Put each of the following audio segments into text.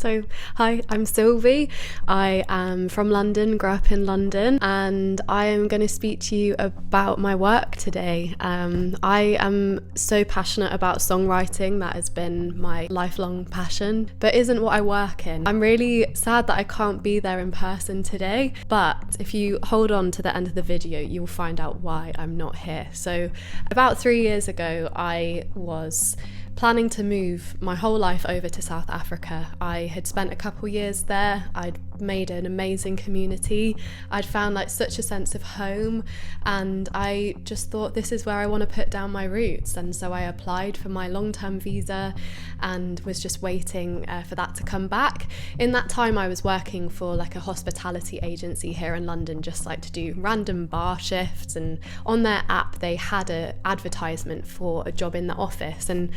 So, hi, I'm Sylvie. I am from London, grew up in London, and I am going to speak to you about my work today. I am so passionate about songwriting. That has been my lifelong passion, but isn't what I work in. I'm really sad that I can't be there in person today, but if you hold on to the end of the video, you'll find out why I'm not here. So, about 3 years ago, I was planning to move my whole life over to South Africa. I had spent a couple years there. I'd made an amazing community. I'd found such a sense of home, and I just thought, this is where I want to put down my roots. And so I applied for my long-term visa and was just waiting for that to come back. In that time, I was working for a hospitality agency here in London, just to do random bar shifts, and on their app they had an advertisement for a job in the office, and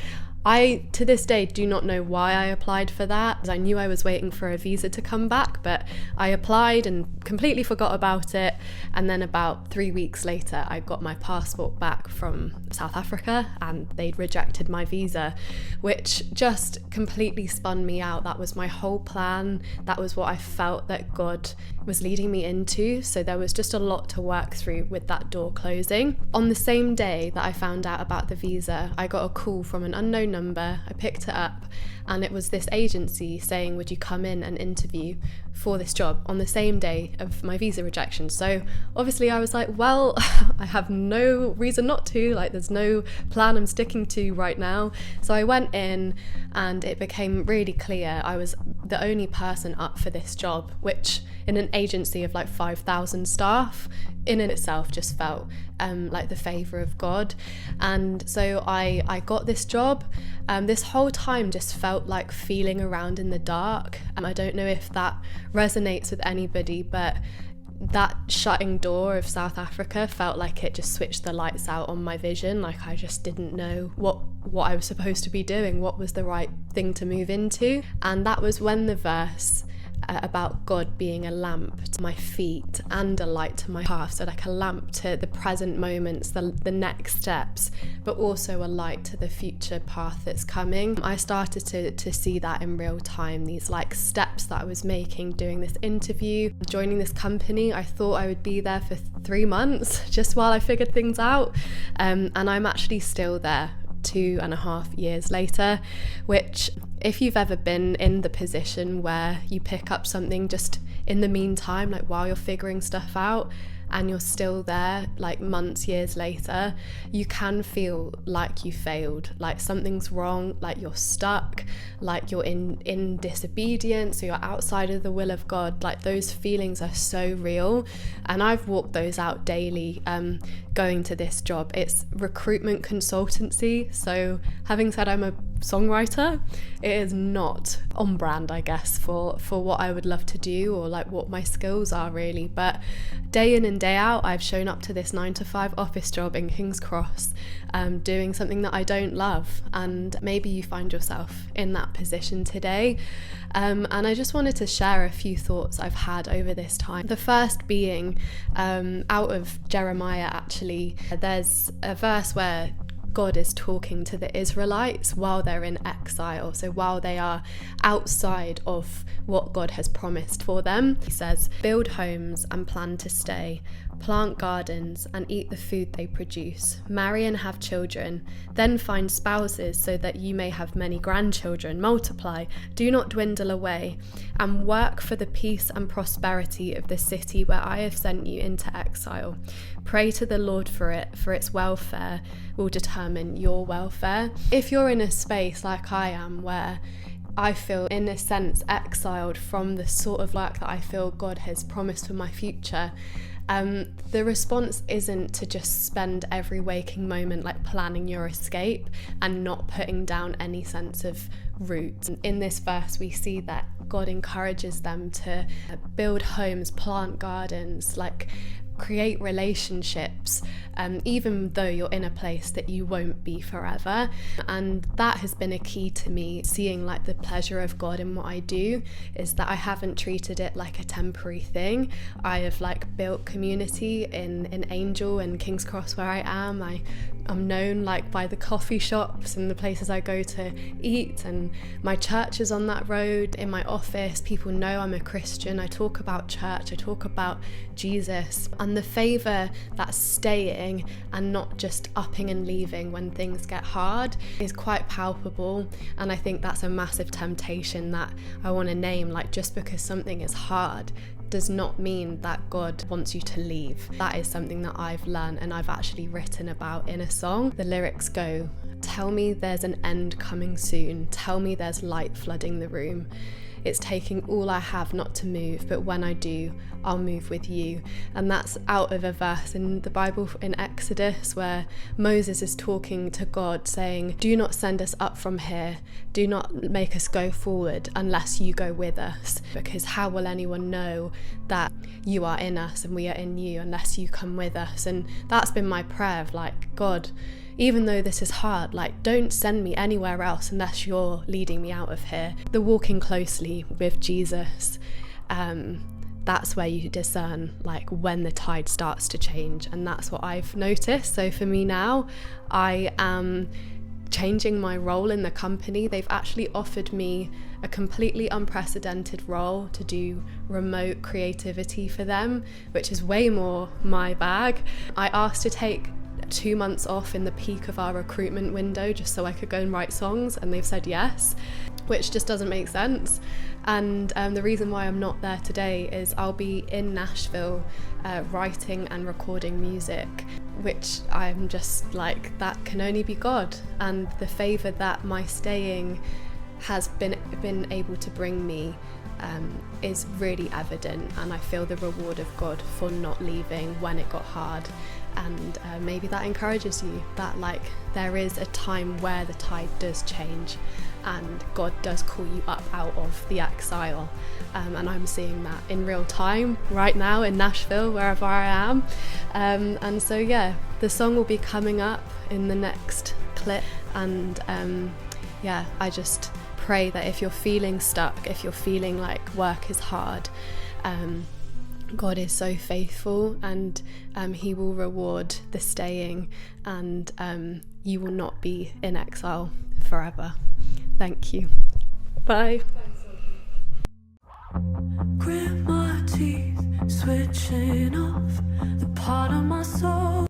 I, to this day, do not know why I applied for that, because I knew I was waiting for a visa to come back, but I applied and completely forgot about it. And then about 3 weeks later, I got my passport back from South Africa and they'd rejected my visa, which just completely spun me out. That was my whole plan. That was what I felt that God was leading me into. So there was just a lot to work through with that door closing. On the same day that I found out about the visa, I got a call from an unknown number. I picked it up and it was this agency saying, would you come in and interview for this job on the same day of my visa rejection? So obviously I was like, well, I have no reason not to, there's no plan I'm sticking to right now. So I went in and it became really clear I was the only person up for this job, which in an agency of 5,000 staff in itself just felt like the favour of God. And so I got this job. This whole time just felt like feeling around in the dark. I don't know if that resonates with anybody, but that shutting door of South Africa felt like it just switched the lights out on my vision. I just didn't know what I was supposed to be doing, what was the right thing to move into. And that was when the verse about God being a lamp to my feet and a light to my path, so a lamp to the present moments, the next steps, but also a light to the future path that's coming. I started to see that in real time, these steps that I was making, doing this interview, joining this company. I thought I would be there for 3 months just while I figured things out, and I'm actually still there 2.5 years later, which, if you've ever been in the position where you pick up something just in the meantime, while you're figuring stuff out, and you're still there months, years later, you can feel like you failed, something's wrong, you're stuck, you're in disobedience, or you're outside of the will of God. Those feelings are so real, and I've walked those out daily going to this job. It's recruitment consultancy, so having said I'm a songwriter, it is not on brand, I guess, for what I would love to do, or what my skills are really. But day in and day out, I've shown up to this 9-to-5 office job in King's Cross, doing something that I don't love, and maybe you find yourself in that position today. And I just wanted to share a few thoughts I've had over this time. The first being out of Jeremiah, actually. There's a verse where God is talking to the Israelites while they're in exile, so while they are outside of what God has promised for them. He says, build homes and plan to stay, plant gardens and eat the food they produce, marry and have children, then find spouses so that you may have many grandchildren, multiply, do not dwindle away, and work for the peace and prosperity of the city where I have sent you into exile. Pray to the Lord for it, for its welfare will determine your welfare. If you're in a space like I am, where I feel in a sense exiled from the sort of work that I feel God has promised for my future, the response isn't to just spend every waking moment planning your escape and not putting down any sense of root. In this verse, we see that God encourages them to build homes, plant gardens, create relationships, even though you're in a place that you won't be forever. And that has been a key to me, seeing the pleasure of God in what I do, is that I haven't treated it like a temporary thing. I have built community in Angel and King's Cross where I am. I I'm known like by the coffee shops and the places I go to eat, and my church is on that road. In my office, people know I'm a Christian. I talk about church, I talk about Jesus, and the favour that's staying and not just upping and leaving when things get hard is quite palpable. And I think that's a massive temptation that I want to name. Like, just because something is hard does not mean that God wants you to leave. That is something that I've learned and I've actually written about in a song. The lyrics go, "Tell me there's an end coming soon. Tell me there's light flooding the room. It's taking all I have not to move, but when I do, I'll move with you." And that's out of a verse in the Bible in Exodus where Moses is talking to God saying, "Do not send us up from here. Do not make us go forward unless you go with us, because how will anyone know that you are in us and we are in you unless you come with us?" And that's been my prayer of like, God, even though this is hard, like, don't send me anywhere else unless you're leading me out of here. The walking closely with Jesus, that's where you discern like when the tide starts to change, and that's what I've noticed. So for me now, I am changing my role in the company. They've actually offered me a completely unprecedented role to do remote creativity for them, which is way more my bag. I asked to take 2 months off in the peak of our recruitment window just so I could go and write songs, and they've said yes, which just doesn't make sense. And the reason why I'm not there today is I'll be in Nashville writing and recording music, which I'm just like, that can only be God. And the favour that my staying has been able to bring me is really evident, and I feel the reward of God for not leaving when it got hard. And maybe that encourages you, that like there is a time where the tide does change and God does call you up out of the exile, and I'm seeing that in real time right now in Nashville, wherever I am. And so yeah, the song will be coming up in the next clip, and I just pray that if you're feeling stuck, if you're feeling like work is hard, God is so faithful, and he will reward the staying, and you will not be in exile forever. Thank you. Bye. Grit my teeth, switching off the part of my soul